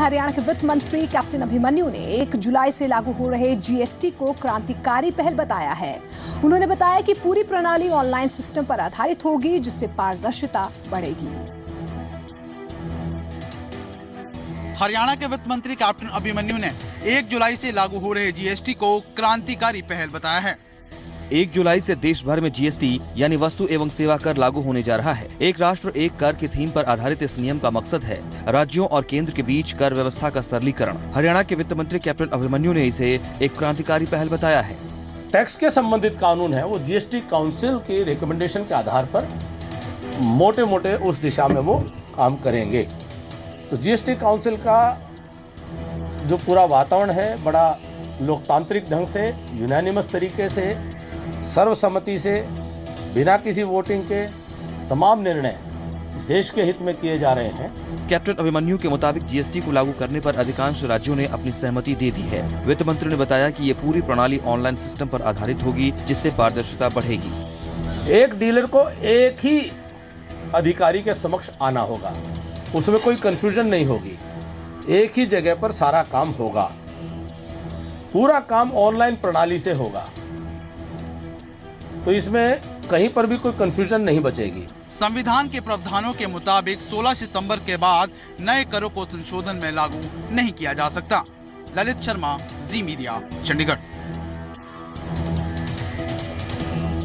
हरियाणा के वित्त मंत्री कैप्टन अभिमन्यु ने 1 जुलाई से लागू हो रहे जीएसटी को क्रांतिकारी पहल बताया है। उन्होंने बताया कि पूरी प्रणाली ऑनलाइन सिस्टम पर आधारित होगी, जिससे पारदर्शिता बढ़ेगी। हरियाणा के वित्त मंत्री कैप्टन अभिमन्यु ने 1 जुलाई से लागू हो रहे जीएसटी को क्रांतिकारी पहल बताया है। 1 जुलाई से देश भर में जीएसटी यानी वस्तु एवं सेवा कर लागू होने जा रहा है। एक राष्ट्र एक कर की थीम पर आधारित इस नियम का मकसद है राज्यों और केंद्र के बीच कर व्यवस्था का सरलीकरण। हरियाणा के वित्त मंत्री कैप्टन अभिमन्यु ने इसे एक क्रांतिकारी पहल बताया है। टैक्स के संबंधित कानून है वो जीएसटी काउंसिल की रिकमेंडेशन के आधार पर मोटे मोटे उस दिशा में वो काम करेंगे। तो जीएसटी काउंसिल का जो पूरा वातावरण है बड़ा लोकतांत्रिक ढंग से, यूनानिमस तरीके से, सर्वसम्मति से, बिना किसी वोटिंग के तमाम निर्णय देश के हित में किए जा रहे हैं। कैप्टन अभिमन्यु के मुताबिक जीएसटी को लागू करने पर अधिकांश राज्यों ने अपनी सहमति दे दी है। वित्त मंत्री ने बताया कि ये पूरी प्रणाली ऑनलाइन सिस्टम पर आधारित होगी, जिससे पारदर्शिता बढ़ेगी। एक डीलर को एक ही अधिकारी के समक्ष आना होगा, उसमें कोई कंफ्यूजन नहीं होगी, एक ही जगह पर सारा काम होगा, पूरा काम ऑनलाइन प्रणाली से होगा, तो इसमें कहीं पर भी कोई कंफ्यूजन नहीं बचेगी। संविधान के प्रावधानों के मुताबिक 16 सितंबर के बाद नए करों को संशोधन में लागू नहीं किया जा सकता। ललित शर्मा, जी मीडिया, चंडीगढ़।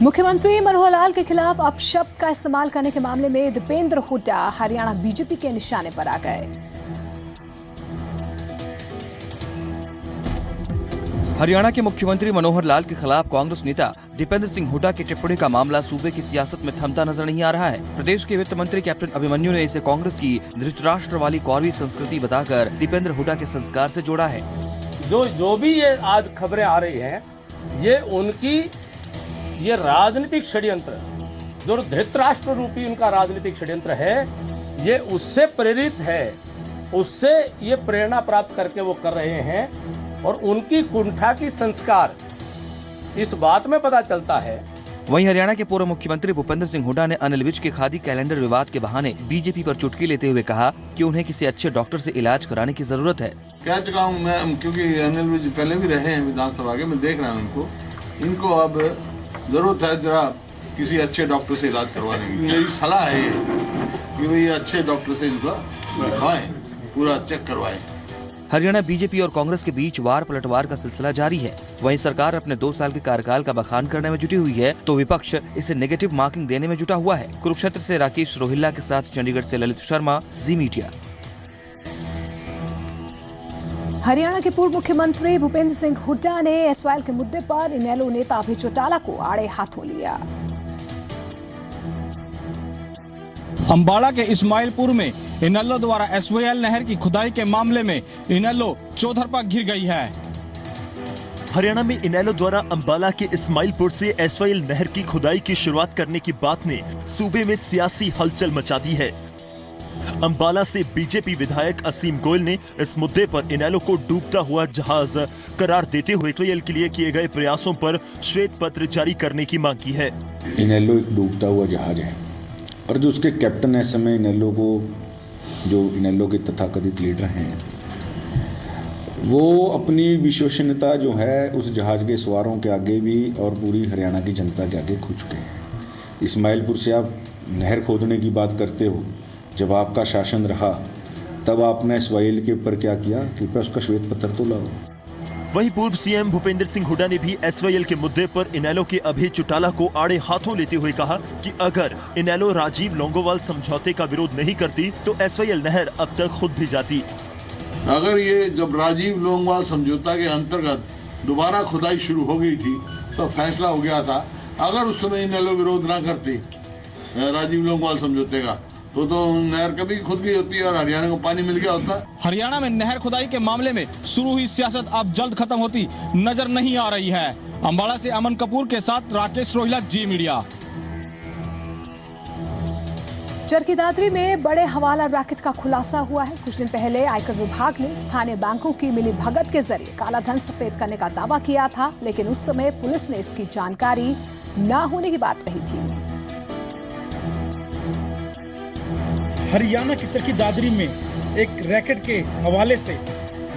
मुख्यमंत्री मनोहर लाल के खिलाफ अपशब्द का इस्तेमाल करने के मामले में दीपेंद्र हुड्डा हरियाणा बीजेपी के निशाने पर आ गए। हरियाणा के मुख्यमंत्री मनोहर लाल के खिलाफ कांग्रेस नेता दीपेंद्र सिंह हुड्डा की टिप्पणी का मामला सूबे की सियासत में थमता नजर नहीं आ रहा है। प्रदेश के वित्त मंत्री कैप्टन अभिमन्यु ने इसे कांग्रेस की धृतराष्ट्र वाली कौरवी संस्कृति बताकर दीपेंद्र हुड्डा के संस्कार से जोड़ा है। जो भी ये आज खबरें आ रही हैं, ये उनकी ये राजनीतिक षड्यंत्र, जो धृतराष्ट्र रूपी उनका राजनीतिक षड्यंत्र है, ये उससे प्रेरित है, उससे ये प्रेरणा प्राप्त करके वो कर रहे हैं। और उनकी कुंठा की संस्कार इस बात में पता चलता है। वहीं हरियाणा के पूर्व मुख्यमंत्री भूपेंद्र सिंह हुड्डा ने अनिल विज के खादी कैलेंडर विवाद के बहाने बीजेपी पर चुटकी लेते हुए कहा कि उन्हें किसी अच्छे डॉक्टर से इलाज कराने की जरूरत है। कह चुका हूँ मैं, क्योंकि अनिल विज पहले भी रहे हैं विधानसभा के, मैं देख रहा हूँ इनको अब जरूरत है जरा किसी अच्छे डॉक्टर से इलाज करवाने की। मेरी सलाह है कि भाई अच्छे डॉक्टर से इनका दिखवाएं, पूरा चेक करवाएं। हरियाणा बीजेपी और कांग्रेस के बीच वार पलटवार का सिलसिला जारी है। वहीं सरकार अपने 2 साल के कार्यकाल का बखान करने में जुटी हुई है, तो विपक्ष इसे नेगेटिव मार्किंग देने में जुटा हुआ है। कुरुक्षेत्र से राकेश रोहिल्ला के साथ चंडीगढ़ से ललित शर्मा, जी मीडिया। हरियाणा के पूर्व मुख्यमंत्री भूपेंद्र सिंह हुड्डा ने एसवाईएल के मुद्दे पर इनेलो नेता अभय चौटाला को आड़े हाथों लिया। अंबाला के इस्माइलपुर में इनेलो द्वारा एसवाईएल नहर की खुदाई के मामले में इनेलो चौतरफा घिर गई है। हरियाणा में इनेलो द्वारा अंबाला के इस्माइलपुर से एसवाईएल नहर की खुदाई की शुरुआत करने की बात ने सूबे में सियासी हलचल मचा दी है। अंबाला से बीजेपी विधायक असीम गोयल ने इस मुद्दे पर इनेलो को डूबता हुआ जहाज करार देते हुए एसवाईएल के लिए किए गए प्रयासों पर श्वेत पत्र जारी करने की मांग की है। इनेलो एक डूबता हुआ जहाज है और जो उसके कैप्टन है समय इनेलो को, जो इनेलो के तथाकथित लीडर हैं, वो अपनी विश्वसनीयता जो है उस जहाज के सवारों के आगे भी और पूरी हरियाणा की जनता के आगे खो चुके हैं। इस्माइलपुर से आप नहर खोदने की बात करते हो, जब आपका शासन रहा तब आपने एसवाईएल के ऊपर क्या किया? कृपया उसका श्वेत पत्र तो लाओ। वहीं पूर्व सीएम भूपेंद्र सिंह हुड्डा ने भी एसवाईएल के मुद्दे पर इनेलो के अभय चौटाला को आड़े हाथों लेते हुए कहा कि अगर इनेलो राजीव लोंगोवाल समझौते का विरोध नहीं करती तो एसवाईएल नहर अब तक खुद भी जाती। अगर ये जब राजीव लोंगोवाल समझौता के अंतर्गत दोबारा खुदाई शुरू हो गई थी तो फैसला हो गया था, अगर उस समय इनेलो विरोध न करती राजीव लोंगोवाल समझौते का तो नहर कभी खुद गई होती है और हरियाणा को पानी मिल गया होता। हरियाणा में नहर खुदाई के मामले में शुरू हुई सियासत अब जल्द खत्म होती नजर नहीं आ रही है। अंबाला से अमन कपूर के साथ राकेश रोहिल्ला, जी मीडिया। चरखी दादरी में बड़े हवाला रैकेट का खुलासा हुआ है। कुछ दिन पहले आयकर विभाग ने स्थानीय बैंकों की मिली भगत के जरिए काला धन सफेद करने का दावा किया था, लेकिन उस समय पुलिस ने इसकी जानकारी न होने की बात कही थी। हरियाणा की चरखी दादरी में एक रैकेट के हवाले से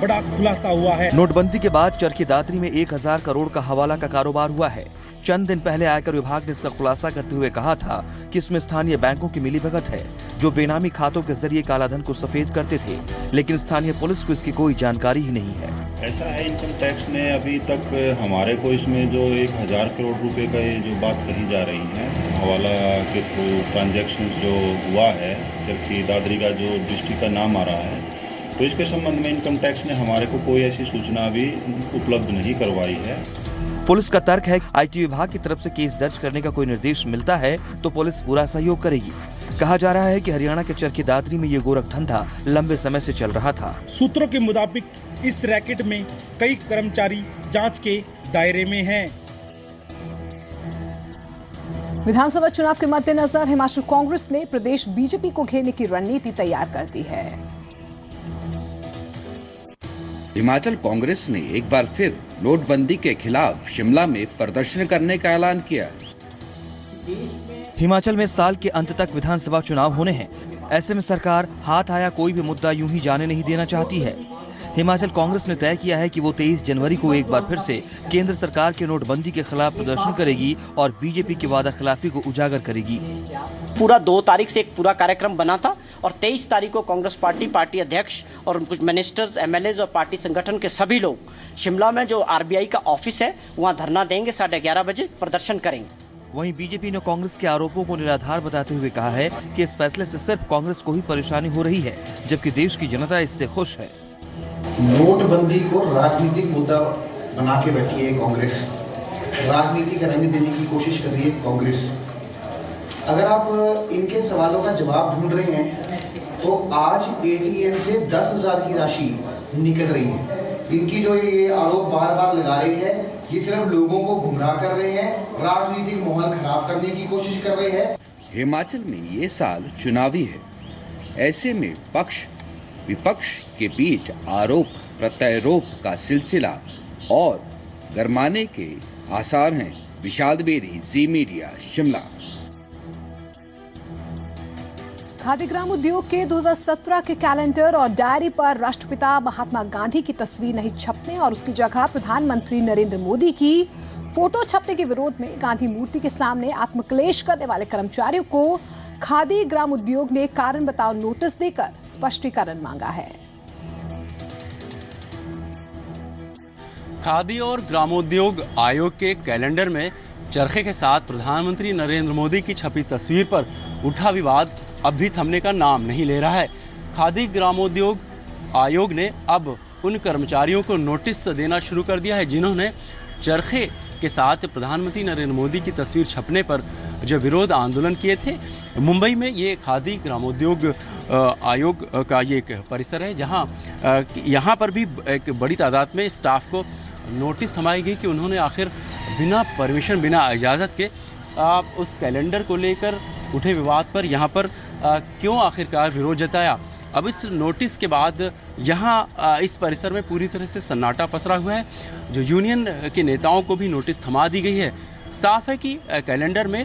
बड़ा खुलासा हुआ है। नोटबंदी के बाद चरखी दादरी में 1000 करोड़ का हवाला का कारोबार हुआ है। चंद दिन पहले आयकर विभाग ने इसका खुलासा करते हुए कहा था कि इसमें स्थानीय बैंकों की मिलीभगत है जो बेनामी खातों के जरिए कालाधन को सफेद करते थे, लेकिन स्थानीय पुलिस को इसकी कोई जानकारी ही नहीं है। ऐसा है, इनकम टैक्स ने अभी तक हमारे को इसमें जो 1000 करोड़ रुपए का ये जो बात कही जा रही है हवाला के थ्रू ट्रांजैक्शन जो हुआ है, चरखी दादरी का जो डिस्ट्रिक्ट का नाम आ रहा है, तो इसके संबंध में इनकम टैक्स ने हमारे को कोई ऐसी सूचना भी उपलब्ध नहीं करवाई है। पुलिस का तर्क है IT विभाग की तरफ से केस दर्ज करने का कोई निर्देश मिलता है तो पुलिस पूरा सहयोग करेगी। कहा जा रहा है कि हरियाणा के चरखी दादरी में ये गोरख धंधा लंबे समय से चल रहा था। सूत्रों के मुताबिक इस रैकेट में कई कर्मचारी जांच के दायरे में हैं। विधानसभा चुनाव के मद्देनजर हिमाचल कांग्रेस ने प्रदेश बीजेपी को घेरने की रणनीति तैयार कर दी है। हिमाचल कांग्रेस ने एक बार फिर नोटबंदी के खिलाफ शिमला में प्रदर्शन करने का ऐलान किया। हिमाचल में साल के अंत तक विधानसभा चुनाव होने हैं। ऐसे में सरकार हाथ आया कोई भी मुद्दा यूं ही जाने नहीं देना चाहती है। हिमाचल कांग्रेस ने तय किया है कि वो 23 जनवरी को एक बार फिर से केंद्र सरकार के नोटबंदी के खिलाफ प्रदर्शन करेगी और बीजेपी की वादा खिलाफी को उजागर करेगी। पूरा 2 तारीख से एक पूरा कार्यक्रम बना था और 23 तारीख को कांग्रेस पार्टी अध्यक्ष और कुछ मिनिस्टर्स, MLAs और पार्टी संगठन के सभी लोग शिमला में जो RBI का ऑफिस है वहाँ धरना देंगे, 11:30 बजे प्रदर्शन करेंगे। वहीं बीजेपी ने कांग्रेस के आरोपों को निराधार बताते हुए कहा है कि इस फैसले से सिर्फ कांग्रेस को ही परेशानी हो रही है, जबकि देश की जनता इससे खुश है। नोटबंदी को राजनीतिक मुद्दा बना के बैठी है कांग्रेस, राजनीतिक रंग देने की कोशिश कर रही है कांग्रेस। अगर आप इनके सवालों का जवाब ढूंढ रहे हैं तो आज ATM से 10,000 की राशि निकल रही है। इनकी जो ये आरोप बार बार लगा रही है ये सिर्फ लोगों को गुमराह कर रहे हैं, राजनीतिक माहौल खराब करने की कोशिश कर रहे हैं। हिमाचल में ये साल चुनावी है, ऐसे में पक्ष विपक्ष के बीच आरोप प्रत्यारोप का सिलसिला और गरमाने के आसार हैं। विशाल द्विवेदी, जी मीडिया, शिमला। खादी ग्राम उद्योग के 2017 के कैलेंडर और डायरी पर राष्ट्रपिता महात्मा गांधी की तस्वीर नहीं छपने और उसकी जगह प्रधानमंत्री नरेंद्र मोदी की फोटो छपने के विरोध में गांधी मूर्ति के सामने आत्मक्लेश करने वाले कर्मचारियों को खादी ग्राम उद्योग ने कारण बताओ नोटिस देकर स्पष्टीकरण मांगा है। खादी और ग्रामोद्योग आयोग के कैलेंडर में चरखे के साथ प्रधानमंत्री नरेंद्र मोदी की छपी तस्वीर पर उठा विवाद अब भी थमने का नाम नहीं ले रहा है। खादी ग्रामोद्योग आयोग ने अब उन कर्मचारियों को नोटिस देना शुरू कर दिया है जिन्होंने चरखे के साथ प्रधानमंत्री नरेंद्र मोदी की तस्वीर छपने पर जो विरोध आंदोलन किए थे। मुंबई में ये खादी ग्रामोद्योग आयोग का ये एक परिसर है जहां यहाँ पर भी एक बड़ी तादाद में स्टाफ को नोटिस थमाई गई कि उन्होंने आखिर बिना परमिशन, बिना इजाज़त के उस कैलेंडर को लेकर उठे विवाद पर यहाँ पर क्यों आखिरकार विरोध जताया। अब इस नोटिस के बाद यहाँ इस परिसर में पूरी तरह से सन्नाटा पसरा हुआ है। जो यूनियन के नेताओं को भी नोटिस थमा दी गई है। साफ है कि कैलेंडर में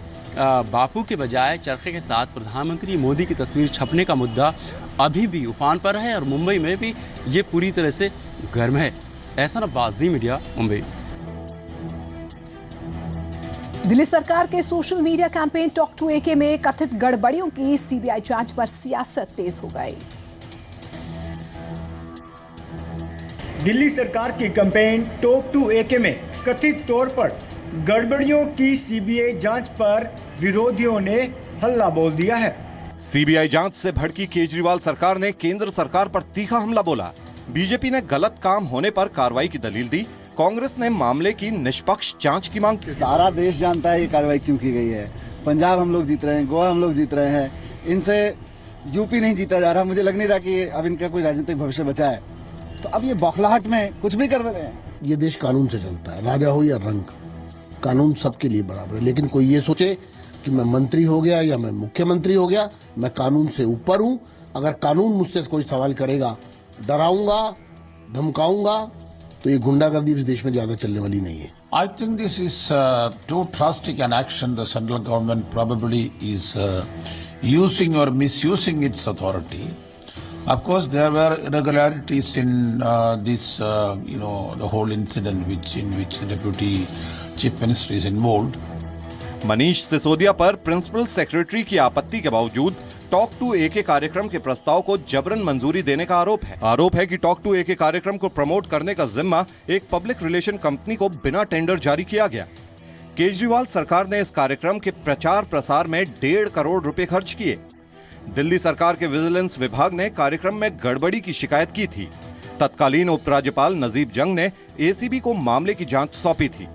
बापू के बजाय चरखे के साथ प्रधानमंत्री मोदी की तस्वीर छपने का मुद्दा अभी भी उफान पर है और मुंबई में भी ये पूरी तरह से गर्म है। ऐसा अब्बास, जी मीडिया, मुंबई। दिल्ली सरकार के social media campaign talk to AK में कथित गड़बड़ियों की CBI जांच पर सियासत तेज हो गई। दिल्ली सरकार की कैंपेन टॉक टू AK में कथित तौर पर गड़बड़ियों की CBI जांच पर विरोधियों ने हल्ला बोल दिया है। CBI जांच से भड़की केजरीवाल सरकार ने केंद्र सरकार पर तीखा हमला बोला। बीजेपी ने गलत काम होने पर कार्रवाई की दलील दी। कांग्रेस ने मामले की निष्पक्ष जांच की मांग की। सारा देश जानता है ये कार्रवाई क्यों की गई है। पंजाब हम लोग जीत रहे हैं, गोवा हम लोग जीत रहे हैं, इनसे यूपी नहीं जीता जा रहा। मुझे लग नहीं रहा कि अब इनका कोई राजनीतिक भविष्य बचा है। तो अब ये बौखलाहट में कुछ भी कर रहे हैं। ये देश कानून से चलता है, राजा हो या रंक, कानून सबके लिए बराबर है। लेकिन कोई ये सोचे कि मैं मंत्री हो गया या मैं मुख्यमंत्री हो गया, मैं कानून से ऊपर हूँ। अगर कानून मुझसे कोई सवाल करेगा, डराऊंगा, धमकाऊंगा, तो ये गुंडागर्दी इस देश में ज्यादा चलने वाली नहीं है। I think this is too drastic an action the central government probably is using or misusing its authority. Of course, there were irregularities in the whole incident in which the Deputy Chief Minister is involved. Manish Sisodia पर principal secretary की आपत्ति के बावजूद talk to एके कार्यक्रम के प्रस्ताव को जबरन मंजूरी देने का आरोप है कि टॉक टू एके कार्यक्रम को प्रमोट करने का जिम्मा एक पब्लिक रिलेशन कंपनी को बिना टेंडर जारी किया गया। केजरीवाल सरकार ने इस कार्यक्रम के प्रचार प्रसार में 1.5 करोड़ रुपए खर्च किए। दिल्ली सरकार के विजिलेंस विभाग ने कार्यक्रम में गड़बड़ी की शिकायत की थी। तत्कालीन उपराज्यपाल नजीब जंग ने एसीबी को मामले की जांच सौंपी थी।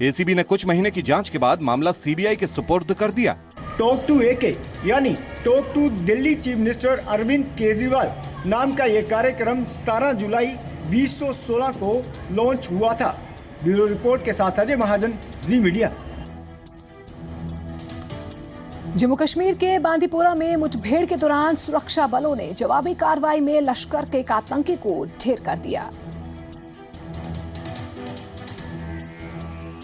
एसीबी ने कुछ महीने की जांच के बाद मामला सीबीआई के सुपुर्द कर दिया। टॉक टू एके यानी talk to Delhi chief minister Arvind Kejriwal नाम का ये कार्यक्रम 17 जुलाई 2016 को लॉन्च हुआ था। ब्यूरो रिपोर्ट के साथ अजय महाजन, जी मीडिया। जम्मू कश्मीर के बांदीपोरा में मुठभेड़ के दौरान सुरक्षा बलों ने जवाबी कार्रवाई में लश्कर के एक आतंकी को ढेर कर दिया।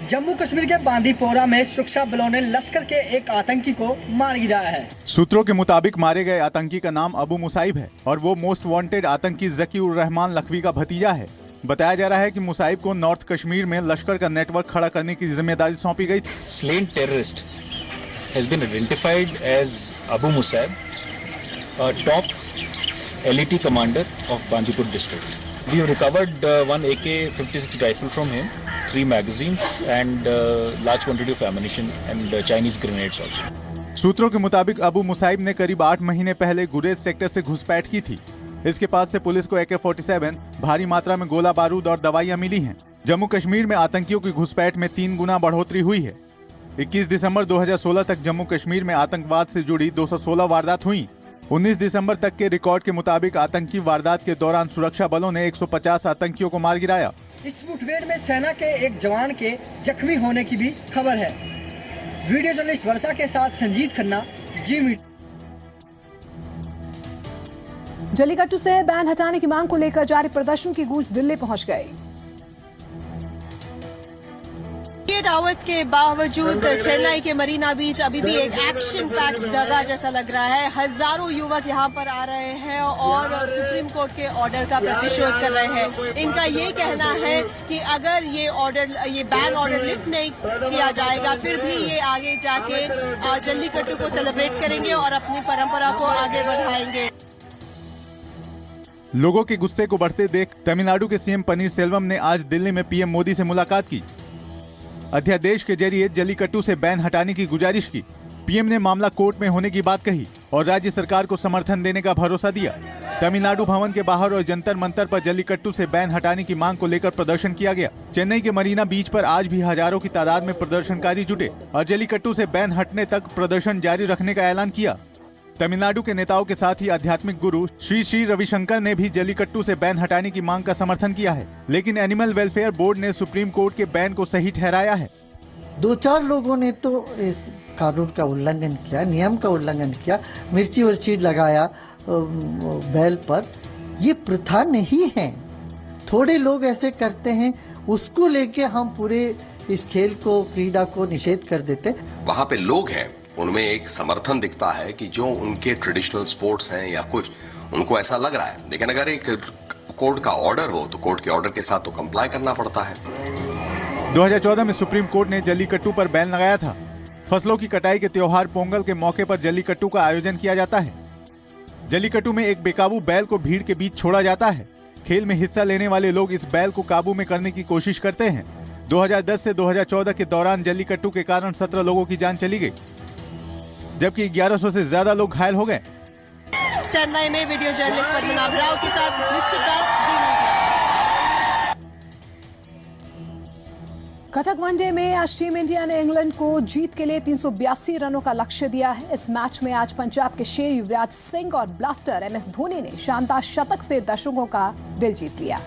जम्मू कश्मीर के बांदीपोरा में सुरक्षा बलों ने लश्कर के एक आतंकी को मार गिराया है। सूत्रों के मुताबिक मारे गए आतंकी का नाम अबू मुसाइब है और वो मोस्ट वांटेड आतंकी जकी उर रहमान लखवी का भतीजा है। बताया जा रहा है कि मुसाइब को नॉर्थ कश्मीर में लश्कर का नेटवर्क खड़ा करने की जिम्मेदारी सौंपी गई थी। Slain terrorist has been identified as Abu Musab, a top LET commander of Bandipur district. We have recovered one AK-56 rifle from him, 3 magazines and large quantity of ammunition and Chinese grenades also. सूत्रों के मुताबिक अबू मुसाइब ने करीब 8 महीने पहले गुरेज sector से घुसपैठ की थी। इसके पास से पुलिस को AK-47, भारी मात्रा में गोला बारूद और दवाइयां मिली हैं। जम्मू कश्मीर में आतंकियों की घुसपैठ में 3 गुना बढ़ोतरी हुई है। 21 दिसंबर 2016 तक जम्मू कश्मीर में आतंकवाद से जुड़ी 216 वारदात हुई। 19 दिसंबर तक के रिकॉर्ड के मुताबिक आतंकी वारदात के दौरान सुरक्षा बलों ने 150 आतंकियों को मार गिराया। इस मुठभेड़ में सेना के एक जवान के जख्मी होने की भी खबर है। वीडियो जर्नलिस्ट वर्षा के साथ संजीत खन्ना, जी मीडिया। जल्लीकट्टू से बैन हटाने की मांग को लेकर जारी प्रदर्शन की गूंज दिल्ली पहुंच गई। 8 आवर्स के बावजूद चेन्नई के मरीना बीच अभी भी एक एक्शन पैक्ड जगह जैसा लग रहा है। हजारों युवक यहाँ पर आ रहे हैं और सुप्रीम कोर्ट के ऑर्डर का प्रतिशोध कर रहे हैं। इनका ये कहना है कि अगर ये बैन ऑर्डर लिफ्ट नहीं किया जाएगा फिर भी ये आगे जाके जल्लीकट्टू को सेलिब्रेट करेंगे और अपनी परंपरा को आगे बढ़ाएंगे। लोगों के गुस्से को बढ़ते देख तमिलनाडु के सीएम पनीर सेल्वम ने आज दिल्ली में पीएम मोदी से मुलाकात की। अध्यादेश के जरिए जल्लीकट्टू से बैन हटाने की गुजारिश की। पीएम ने मामला कोर्ट में होने की बात कही और राज्य सरकार को समर्थन देने का भरोसा दिया। तमिलनाडु भवन के बाहर और जंतर मंतर पर जल्लीकट्टू से बैन हटाने की मांग को लेकर प्रदर्शन किया गया। चेन्नई के मरीना बीच पर आज भी हजारों की तादाद में प्रदर्शनकारी जुटे और जल्लीकट्टू से बैन हटने तक प्रदर्शन जारी रखने का ऐलान किया। तमिलनाडु के नेताओं के साथ ही आध्यात्मिक गुरु श्री श्री रविशंकर ने भी जल्लीकट्टू से बैन हटाने की मांग का समर्थन किया है, लेकिन एनिमल वेलफेयर बोर्ड ने सुप्रीम कोर्ट के बैन को सही ठहराया है। 2-4 लोगों ने तो इस कानून का उल्लंघन किया, नियम का उल्लंघन किया, मिर्ची वर्ची लगाया बैल पर। ये प्रथा नहीं है। थोड़े लोग ऐसे करते हैं, उसको लेके हम पूरे इस खेल को, क्रीड़ा को निषेध कर देते। वहाँ पे लोग हैं, उनमें एक समर्थन दिखता है कि जो उनके ट्रेडिशनल स्पोर्ट्स हैं या कुछ, उनको ऐसा लग रहा है। लेकिन अगर एक कोर्ट का ऑर्डर हो तो कोर्ट के ऑर्डर के साथ तो कंप्लाई करना पड़ता है। 2014 में सुप्रीम कोर्ट ने जल्लीकट्टू पर बैन लगाया था। फसलों की कटाई के त्योहार पोंगल के मौके पर जल्लीकट्टू का आयोजन किया जाता है। जल्लीकट्टू में एक बेकाबू बैल को भीड़ के बीच छोड़ा जाता है। खेल में हिस्सा लेने वाले लोग इस बैल को काबू में करने की कोशिश करते हैं। 2010 से 2014 के दौरान जल्लीकट्टू के कारण 17 लोगों की जान चली गई, जबकि 1100 से ज्यादा लोग घायल हो गए। चेन्नई में वीडियो जर्नलिस्ट पद्मनाभ राव के साथ निश्चिता। कटक वनडे में आज टीम इंडिया ने इंग्लैंड को जीत के लिए 382 रनों का लक्ष्य दिया है। इस मैच में आज पंजाब के शेर युवराज सिंह और ब्लास्टर MS धोनी ने शानदार शतक से दर्शकों का दिल जीत लिया।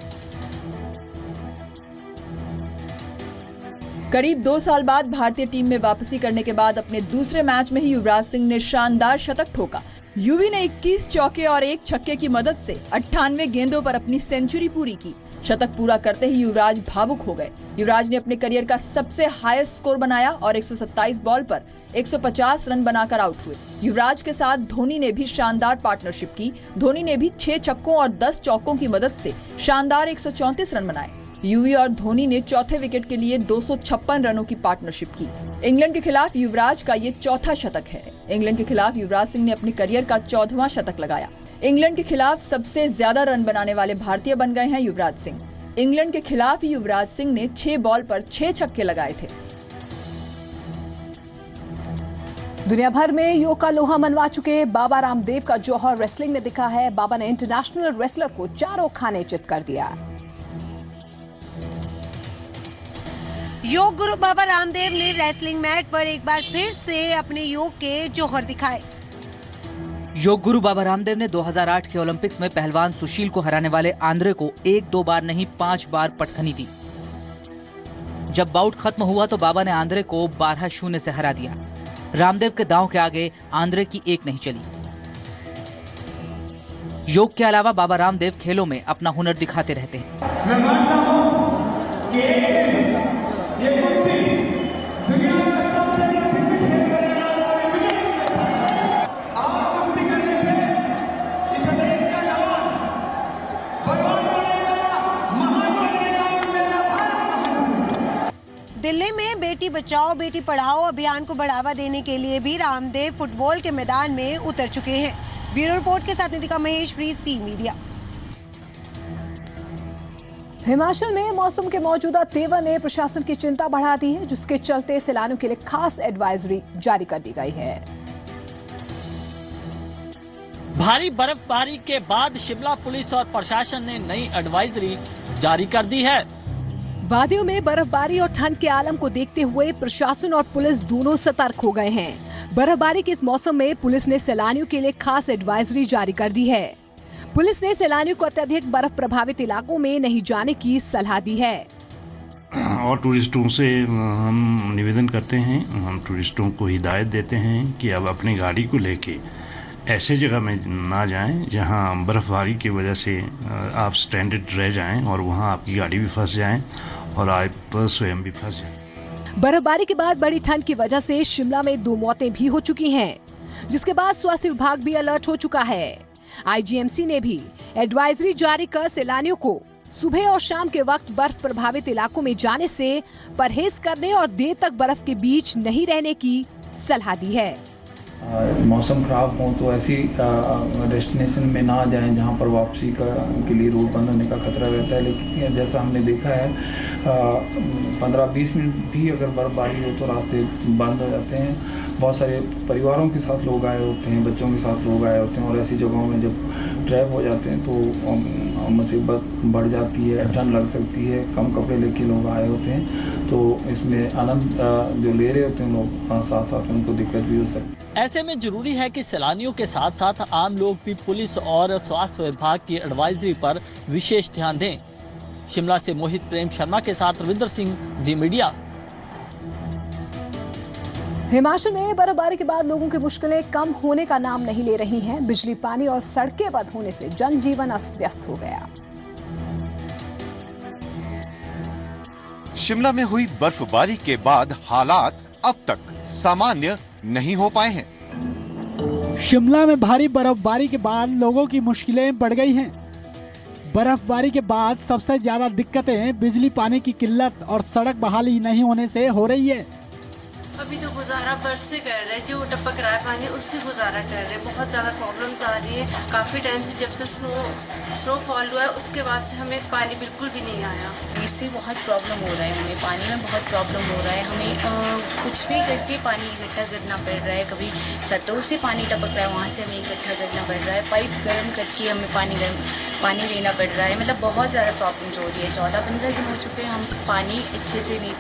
करीब 2 साल बाद भारतीय टीम में वापसी करने के बाद अपने दूसरे मैच में ही युवराज सिंह ने शानदार शतक ठोका। युवी ने 21 चौके और 1 छक्के की मदद से 98 गेंदों पर अपनी सेंचुरी पूरी की। शतक पूरा करते ही युवराज भावुक हो गए। युवराज ने अपने करियर का सबसे हाईएस्ट स्कोर बनाया और 127 बॉल पर 150 रन बनाकर आउट हुए। युवराज के साथ धोनी ने भी शानदार पार्टनरशिप की। धोनी ने भी 6 छक्कों और 10 चौकों की मदद से शानदार 134 रन बनाए। युवी और धोनी ने चौथे विकेट के लिए 256 रनों की पार्टनरशिप की। इंग्लैंड के खिलाफ युवराज का ये चौथा शतक है। इंग्लैंड के खिलाफ युवराज सिंह ने अपने करियर का 14वां शतक लगाया। इंग्लैंड के खिलाफ सबसे ज्यादा रन बनाने वाले भारतीय बन गए हैं युवराज सिंह। इंग्लैंड के खिलाफ युवराज सिंह ने 6 बॉल पर 6 छक्के लगाए थे। दुनिया भर में योग का लोहा मनवा चुके बाबा रामदेव का जौहर रेसलिंग में दिखा है। बाबा ने इंटरनेशनल रेसलर को चारों खाने चित कर दिया। योग गुरु बाबा रामदेव ने रेसलिंग मैट पर एक बार फिर से अपने योग के जौहर दिखाए। योग गुरु बाबा रामदेव ने 2008 के ओलंपिक्स में पहलवान सुशील को हराने वाले आंद्रे को 1-2 बार नहीं 5 बार पटखनी दी। जब बाउट खत्म हुआ तो बाबा ने आंद्रे को 12-0 से हरा दिया। रामदेव के दांव के आगे आंद्रे की एक नहीं चली। योग के अलावा बाबा रामदेव खेलों में अपना हुनर दिखाते रहते हैं। मैं मानता हूं कि ये कुश्ती दुनिया में सबसे प्रसिद्ध खेल है। आप कुश्ती करने से इस देश का जवान बलवान बनेगा, महान बनेगा और मेरा भारत। दिल्ली में बेटी बचाओ बेटी पढ़ाओ अभियान को बढ़ावा देने के लिए भी रामदेव फुटबॉल के मैदान में उतर चुके हैं। ब्यूरो रिपोर्ट के साथ नितिका महेश, प्रीत सी मीडिया। हिमाचल में मौसम के मौजूदा तेवर ने प्रशासन की चिंता बढ़ा दी है, जिसके चलते सैलानियों के लिए खास एडवाइजरी जारी कर दी गई है। भारी बर्फबारी के बाद शिमला पुलिस और प्रशासन ने नई एडवाइजरी जारी कर दी है। वादियों में बर्फबारी और ठंड के आलम को देखते हुए प्रशासन और पुलिस दोनों सतर्क हो गए हैं। बर्फबारी के इस मौसम में पुलिस ने सैलानियों के लिए खास एडवाइजरी जारी कर दी है। पुलिस ने सैलानियों को अत्यधिक बर्फ प्रभावित इलाकों में नहीं जाने की सलाह दी है। और टूरिस्टों से हम निवेदन करते हैं, हम टूरिस्टों को हिदायत देते हैं कि अब अपनी गाड़ी को लेके ऐसे जगह में ना जाएं जहां बर्फबारी की वजह से आप स्ट्रैंडेड रह जाएं और वहां आपकी गाड़ी भी फंस जाए और आप स्वयं भी फंस जाएं। बर्फबारी के बाद बड़ी ठंड की वजह से शिमला में 2 मौतें भी हो चुकी हैं, जिसके बाद स्वास्थ्य विभाग भी अलर्ट हो चुका है। आईजीएमसी ने भी एडवाइजरी जारी कर सैलानियों को सुबह और शाम के वक्त बर्फ प्रभावित इलाकों में जाने से परहेज करने और देर तक बर्फ के बीच नहीं रहने की सलाह दी है। मौसम खराब हो तो ऐसी डेस्टिनेशन में ना जाएं जहां पर वापसी के लिए रोड बंद होने का खतरा रहता है। लेकिन जैसा हमने देखा है 15-20 मिनट भी अगर बर्फबारी हो तो रास्ते बंद हो जाते हैं। बहुत सारे परिवारों के साथ लोग आए होते हैं, बच्चों के साथ लोग आए होते हैं और ऐसी जगहों में जब ट्रैप हो जाते हैं तो मुसीबत बढ़ जाती है, ठंड लग सकती है। कम कपड़े लेके लोग आए होते हैं तो इसमें आनंद जो ले रहे होते हैं लोग, साथ साथ में उनको दिक्कत भी हो सकती है। ऐसे में जरूरी है कि सैलानियों के साथ साथ आम लोग भी पुलिस और स्वास्थ्य विभाग की एडवाइजरी पर विशेष ध्यान दें। शिमला से मोहित प्रेम शर्मा के साथ रविंद्र सिंह, जी मीडिया। हिमाचल में बर्फबारी के बाद लोगों की मुश्किलें कम होने का नाम नहीं ले रही हैं। बिजली, पानी और सड़कें बंद होने से जनजीवन अस्त व्यस्त हो गया। शिमला में हुई बर्फबारी के बाद हालात अब तक सामान्य नहीं हो पाए हैं। शिमला में भारी बर्फबारी के बाद लोगों की मुश्किलें बढ़ गई हैं। बर्फबारी के बाद सबसे ज्यादा दिक्कतें बिजली, पानी की किल्लत और सड़क बहाली नहीं होने से हो रही है। अभी तो गुजारा बर्फ से कर रहे हैं, जो टपक रहा है पानी उससे गुजारा कर रहे हैं। बहुत ज़्यादा प्रॉब्लम्स आ रही है। काफ़ी टाइम से जब से स्नोफॉल हुआ है उसके बाद से हमें पानी बिल्कुल भी नहीं आया। इससे बहुत प्रॉब्लम हो रहा है, हमें पानी में बहुत प्रॉब्लम हो रहा है। हमें कुछ भी करके पानी इकट्ठा करना पड़ रहा है। कभी छतों से पानी टपक रहा है, वहाँ से हमें इकट्ठा करना पड़ रहा है। पाइप गर्म करके हमें पानी लेना पड़ रहा है। मतलब बहुत ज़्यादा प्रॉब्लम्स हो रही है। 14-15 दिन हो चुके हैं, हम पानी अच्छे से नहीं,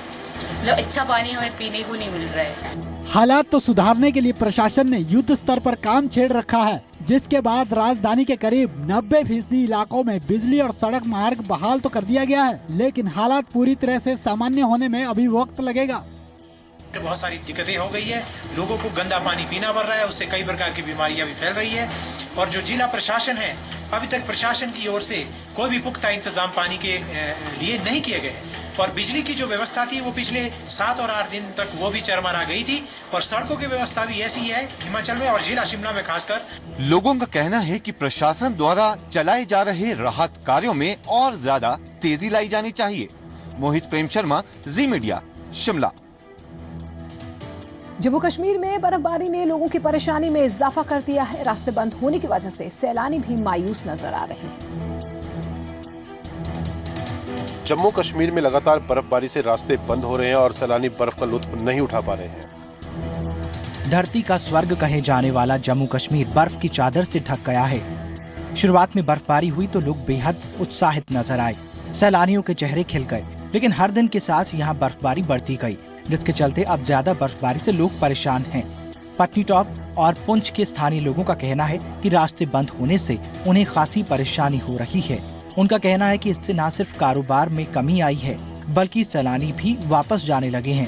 मतलब अच्छा पानी हमें पीने को नहीं मिल रहा है। हालात तो सुधारने के लिए प्रशासन ने युद्ध स्तर पर काम छेड़ रखा है, जिसके बाद राजधानी के करीब 90% इलाकों में बिजली और सड़क मार्ग बहाल तो कर दिया गया है, लेकिन हालात पूरी तरह से सामान्य होने में अभी वक्त लगेगा। बहुत सारी दिक्कतें हो गई है, लोगों को गंदा पानी पीना पड़ रहा है, उससे कई प्रकार की बीमारियां भी फैल रही है। और जो जिला प्रशासन है अभी तक प्रशासन की ओर से कोई भी पुख्ता इंतजाम पानी के लिए नहीं किए गए और बिजली की जो व्यवस्था थी वो पिछले 7 और 8 दिन तक वो भी चरमरा गई थी और सड़कों की व्यवस्था भी ऐसी है हिमाचल में और जिला शिमला में खासकर। लोगों का कहना है कि प्रशासन द्वारा चलाए जा रहे राहत कार्यों में और ज्यादा तेजी लाई जानी चाहिए। मोहित प्रेम शर्मा, जी मीडिया, शिमला। जम्मू कश्मीर में बर्फबारी ने लोगों की परेशानी में इजाफा कर दिया है। रास्ते बंद होने की वजह से सैलानी भी मायूस नजर आ रहे हैं। जम्मू कश्मीर में लगातार बर्फबारी से रास्ते बंद हो रहे हैं और सैलानी बर्फ का लुत्फ नहीं उठा पा रहे हैं। धरती का स्वर्ग कहे जाने वाला जम्मू कश्मीर बर्फ की चादर से ढक गया है। शुरुआत में बर्फबारी हुई तो लोग बेहद उत्साहित नजर आए, सैलानियों के चेहरे खिल गए, लेकिन हर दिन के साथ यहाँ बर्फबारी बढ़ती गई, जिसके चलते अब ज्यादा बर्फबारी से लोग परेशान हैं। पटनीटॉप और पुंछ के स्थानीय लोगों का कहना है कि रास्ते बंद होने से उन्हें खासी परेशानी हो रही है। उनका कहना है कि इससे न सिर्फ कारोबार में कमी आई है बल्कि सैलानी भी वापस जाने लगे हैं।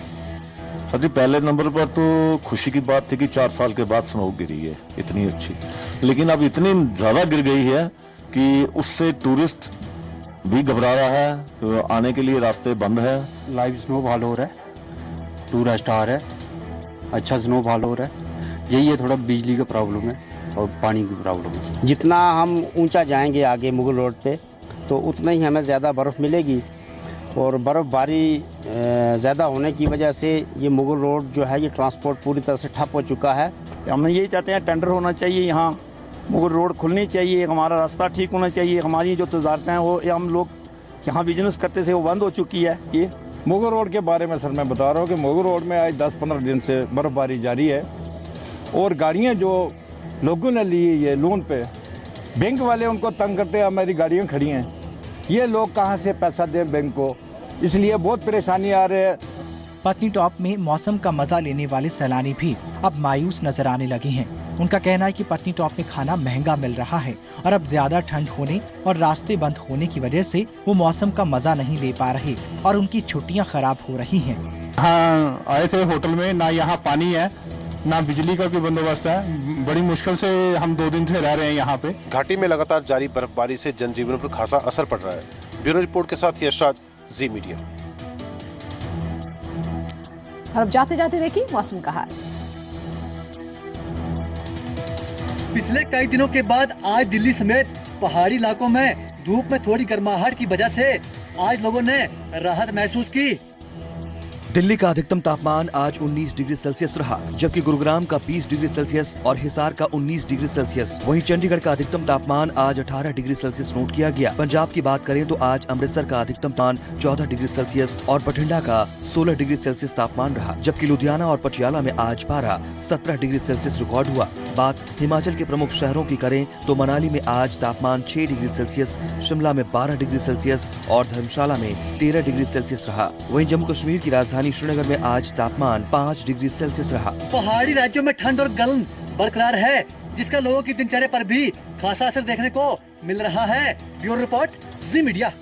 सर जी, पहले नंबर पर तो खुशी की बात थी कि 4 साल के बाद स्नो गिरी है इतनी अच्छी, लेकिन अब इतनी ज्यादा गिर गई है कि उससे टूरिस्ट भी घबरा रहा है, तो आने के लिए रास्ते बंद है। लाइव स्नोफॉल हो रहा है, टूरिस्ट आ रहा है, अच्छा स्नोफॉल हो रहा है। यही है, थोड़ा बिजली का प्रॉब्लम है और पानी की प्रॉब्लम है। जितना हम ऊंचा जाएंगे आगे मुगल रोड पे तो उतना ही हमें ज़्यादा बर्फ़ मिलेगी और बर्फ़बारी ज़्यादा होने की वजह से ये मुगल रोड जो है ये ट्रांसपोर्ट पूरी तरह से ठप हो चुका है। हम यही चाहते हैं टेंडर होना चाहिए, यहाँ मुगल रोड खुलनी चाहिए, हमारा रास्ता ठीक होना चाहिए। हमारी जो तजारतें हैं वो हम लोग यहाँ बिजनेस करते थे वो बंद हो चुकी है। ये मुगल रोड के बारे में सर मैं बता रहा हूँ कि मुगल रोड में आज 10-15 दिन से बर्फ़बारी जारी है और गाड़ियाँ जो लोगों ने ली ये लोन पे, बैंक वाले उनको तंग करते हैं, हमारी गाड़ियाँ खड़ी हैं, ये लोग कहाँ से पैसा दें बैंक को, इसलिए बहुत परेशानी आ रही है। पटनीटॉप में मौसम का मजा लेने वाले सैलानी भी अब मायूस नजर आने लगे हैं। उनका कहना है कि पटनीटॉप में खाना महंगा मिल रहा है और अब ज्यादा ठंड होने और रास्ते बंद होने की वजह से वो मौसम का मजा नहीं ले पा रहे और उनकी छुट्टियां खराब हो रही हैं। हाँ, आए थे होटल में, ना यहाँ पानी है ना बिजली का कोई बंदोबस्त है, बड़ी मुश्किल से हम 2 दिन से रह रहे हैं यहाँ पे। घाटी में लगातार जारी बर्फबारी से जनजीवन पर खासा असर पड़ रहा है। ब्यूरो रिपोर्ट के साथ यशराज, जी मीडिया। और अब जाते जाते देखिए मौसम का हाल। पिछले कई दिनों के बाद आज दिल्ली समेत पहाड़ी इलाकों में धूप में थोड़ी गर्माहट की वजह से आज लोगों ने राहत महसूस की। दिल्ली का अधिकतम तापमान आज 19 डिग्री सेल्सियस रहा, जबकि गुरुग्राम का 20 डिग्री सेल्सियस और हिसार का 19 डिग्री सेल्सियस। वहीं चंडीगढ़ का अधिकतम तापमान आज 18 डिग्री सेल्सियस नोट किया गया। पंजाब की बात करें तो आज अमृतसर का अधिकतम तापमान 14 डिग्री सेल्सियस और बठिंडा का 16 डिग्री सेल्सियस तापमान रहा, जबकि लुधियाना और पटियाला में आज पारा 17 डिग्री सेल्सियस रिकॉर्ड हुआ। बात हिमाचल के प्रमुख शहरों की करें तो मनाली में आज तापमान 6 डिग्री सेल्सियस, शिमला में 12 डिग्री सेल्सियस और धर्मशाला में 13 डिग्री सेल्सियस रहा। वहीं जम्मू कश्मीर की राजधानी श्रीनगर में आज तापमान 5 डिग्री सेल्सियस रहा। पहाड़ी राज्यों में ठंड और गर्म बरकरार है, जिसका लोगों की दिनचर्या पर भी खासा असर देखने को मिल रहा है। ब्यूरो रिपोर्ट, जी मीडिया।